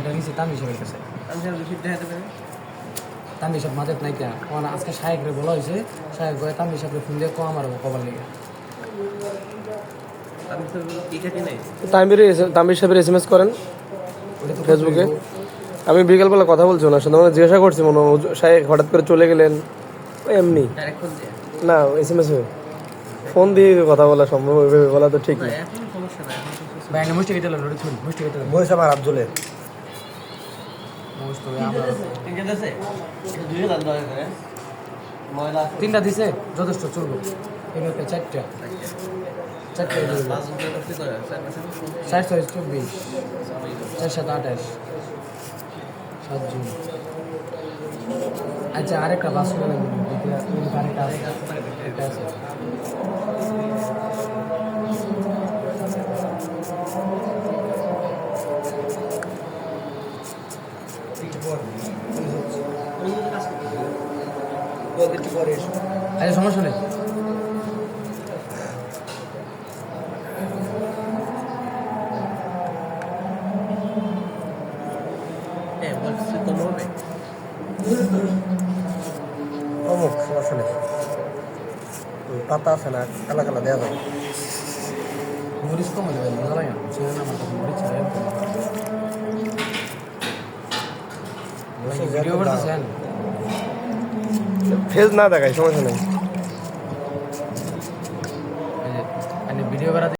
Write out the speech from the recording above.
ফোনটা নিচে তামি সাহেবের কাছে। আমি স্যার রিসিপ্ট দেখাতে পারি? তামি সাহেব মাঝে নাই কে আজকে সাহেবরে বলা হয়েছে, সাহেব গয়ে তামি সাহেবের ফোন দিয়ে আমার কবার লেগে আমি তো টিকাটি নেই। তামির সাহেবের SMS করেন ওটা তো ফেসবুকে। আমি বিকেলবেলা কথা বলছি ওনার সাথে, মানে জিজ্ঞাসা করছি মনে হয় সাহেব হঠাৎ করে চলে গেলেন ওই এমনি। ডাইরেক্ট ফোন দিয়ে? না SMS ফোন দিয়ে কথা বলা সম্ভব, ওইভাবে বলা তো ঠিক না না। এখন সমস্যা না, এখন তো সুস্থ। বাইরে মুষ্টি কেটে লোড ছুন মুষ্টি কেটে বয়স আমার আব্দুলের মুষ্টি আমরা ঠিক আছে? এটা 2000 টাকা করে ময়লা আছে। তিনটা দিছে যথেষ্ট চলবে। এগুলোতে চারটা পাঁচ দিন করতে করে স্যার মাসে 424 428 7 জুন। আচ্ছা আরেকটা বাস করে আরেকটা আছে একটা আছে। আচ্ছা সমস্যা নেই। হ্যাঁ বলছি কম হবে। অমুক সমস্যা নেই। ওই পাতা আছে না, কালা কালা দেওয়া যায়। মরিচ কম হলে ভাই মজা লাগে না, ছিল না আমার কাছে মরিচ ছাড়া ভিডিও করতেছেন। ফেজ না দেখায় সমস্যা নেই। ভিডিও করা